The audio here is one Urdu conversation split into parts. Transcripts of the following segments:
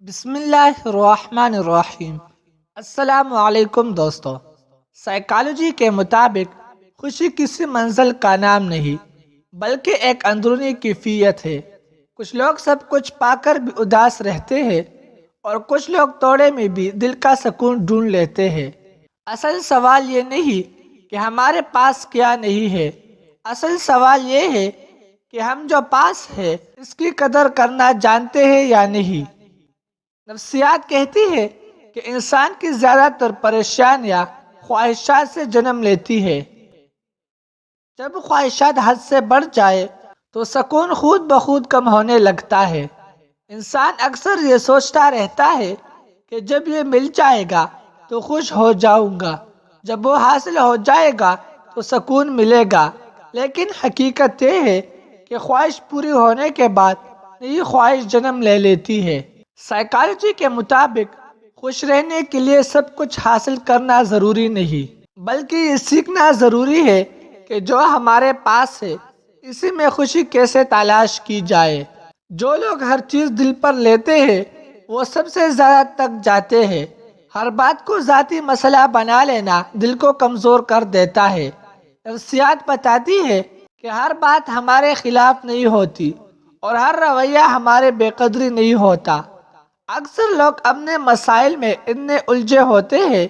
بسم اللہ الرحمن الرحیم۔ السلام علیکم دوستو۔ سائیکالوجی کے مطابق خوشی کسی منزل کا نام نہیں بلکہ ایک اندرونی کیفیت ہے۔ کچھ لوگ سب کچھ پا کر بھی اداس رہتے ہیں اور کچھ لوگ توڑے میں بھی دل کا سکون ڈھونڈ لیتے ہیں۔ اصل سوال یہ نہیں کہ ہمارے پاس کیا نہیں ہے، اصل سوال یہ ہے کہ ہم جو پاس ہے اس کی قدر کرنا جانتے ہیں یا نہیں۔ نفسیات کہتی ہے کہ انسان کی زیادہ تر پریشانیاں خواہشات سے جنم لیتی ہے۔ جب خواہشات حد سے بڑھ جائے تو سکون خود بخود کم ہونے لگتا ہے۔ انسان اکثر یہ سوچتا رہتا ہے کہ جب یہ مل جائے گا تو خوش ہو جاؤں گا، جب وہ حاصل ہو جائے گا تو سکون ملے گا، لیکن حقیقت یہ ہے کہ خواہش پوری ہونے کے بعد نئی خواہش جنم لے لیتی ہے۔ سائیکالوجی کے مطابق خوش رہنے کے لیے سب کچھ حاصل کرنا ضروری نہیں، بلکہ یہ سیکھنا ضروری ہے کہ جو ہمارے پاس ہے اسی میں خوشی کیسے تلاش کی جائے۔ جو لوگ ہر چیز دل پر لیتے ہیں وہ سب سے زیادہ تک جاتے ہیں۔ ہر بات کو ذاتی مسئلہ بنا لینا دل کو کمزور کر دیتا ہے۔ نفسیات بتاتی ہے کہ ہر بات ہمارے خلاف نہیں ہوتی اور ہر رویہ ہمارے بے قدری نہیں ہوتا۔ اکثر لوگ اپنے مسائل میں اتنے الجھے ہوتے ہیں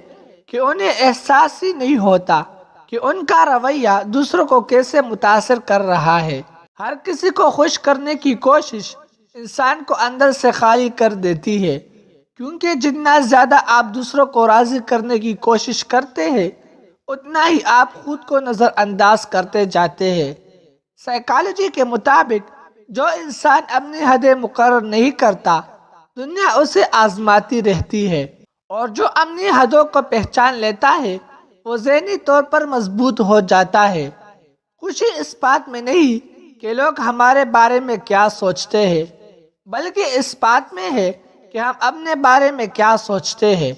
کہ انہیں احساس ہی نہیں ہوتا کہ ان کا رویہ دوسروں کو کیسے متاثر کر رہا ہے۔ ہر کسی کو خوش کرنے کی کوشش انسان کو اندر سے خالی کر دیتی ہے، کیونکہ جتنا زیادہ آپ دوسروں کو راضی کرنے کی کوشش کرتے ہیں اتنا ہی آپ خود کو نظر انداز کرتے جاتے ہیں۔ سائیکالوجی کے مطابق جو انسان اپنی حدیں مقرر نہیں کرتا دنیا اسے آزماتی رہتی ہے، اور جو اپنی حدوں کو پہچان لیتا ہے وہ ذہنی طور پر مضبوط ہو جاتا ہے۔ خوشی اس بات میں نہیں کہ لوگ ہمارے بارے میں کیا سوچتے ہیں، بلکہ اس بات میں ہے کہ ہم اپنے بارے میں کیا سوچتے ہیں۔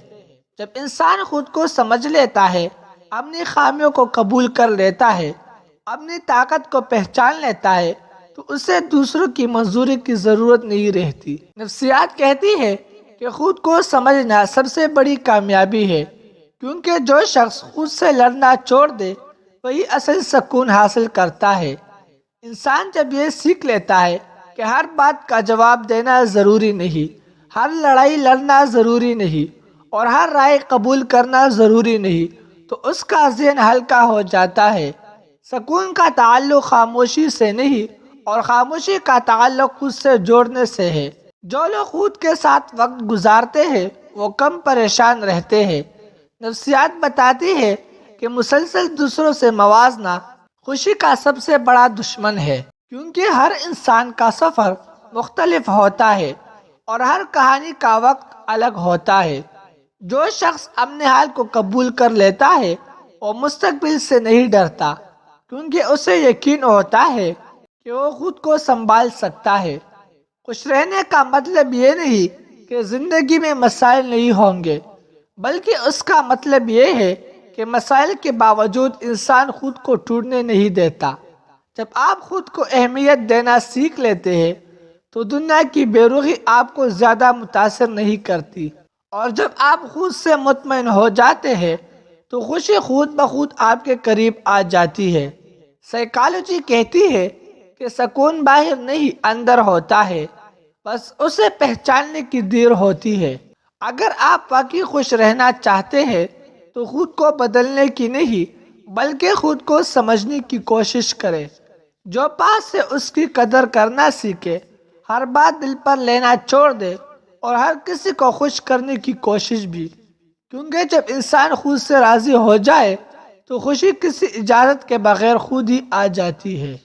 جب انسان خود کو سمجھ لیتا ہے، اپنی خامیوں کو قبول کر لیتا ہے، اپنی طاقت کو پہچان لیتا ہے تو اسے دوسروں کی منظوری کی ضرورت نہیں رہتی۔ نفسیات کہتی ہے کہ خود کو سمجھنا سب سے بڑی کامیابی ہے، کیونکہ جو شخص خود سے لڑنا چھوڑ دے وہی اصل سکون حاصل کرتا ہے۔ انسان جب یہ سیکھ لیتا ہے کہ ہر بات کا جواب دینا ضروری نہیں، ہر لڑائی لڑنا ضروری نہیں اور ہر رائے قبول کرنا ضروری نہیں، تو اس کا ذہن ہلکا ہو جاتا ہے۔ سکون کا تعلق خاموشی سے نہیں اور خاموشی کا تعلق خود سے جوڑنے سے ہے۔ جو لوگ خود کے ساتھ وقت گزارتے ہیں وہ کم پریشان رہتے ہیں۔ نفسیات بتاتی ہے کہ مسلسل دوسروں سے موازنہ خوشی کا سب سے بڑا دشمن ہے، کیونکہ ہر انسان کا سفر مختلف ہوتا ہے اور ہر کہانی کا وقت الگ ہوتا ہے۔ جو شخص اپنے حال کو قبول کر لیتا ہے وہ مستقبل سے نہیں ڈرتا، کیونکہ اسے یقین ہوتا ہے کہ وہ خود کو سنبھال سکتا ہے۔ خوش رہنے کا مطلب یہ نہیں کہ زندگی میں مسائل نہیں ہوں گے، بلکہ اس کا مطلب یہ ہے کہ مسائل کے باوجود انسان خود کو ٹوٹنے نہیں دیتا۔ جب آپ خود کو اہمیت دینا سیکھ لیتے ہیں تو دنیا کی بے رخی آپ کو زیادہ متاثر نہیں کرتی، اور جب آپ خود سے مطمئن ہو جاتے ہیں تو خوشی خود بخود آپ کے قریب آ جاتی ہے۔ سائیکالوجی کہتی ہے کہ سکون باہر نہیں اندر ہوتا ہے، بس اسے پہچاننے کی دیر ہوتی ہے۔ اگر آپ واقعی خوش رہنا چاہتے ہیں تو خود کو بدلنے کی نہیں بلکہ خود کو سمجھنے کی کوشش کریں۔ جو پاس ہے اس کی قدر کرنا سیکھے، ہر بات دل پر لینا چھوڑ دے اور ہر کسی کو خوش کرنے کی کوشش بھی، کیونکہ جب انسان خود سے راضی ہو جائے تو خوشی کسی اجازت کے بغیر خود ہی آ جاتی ہے۔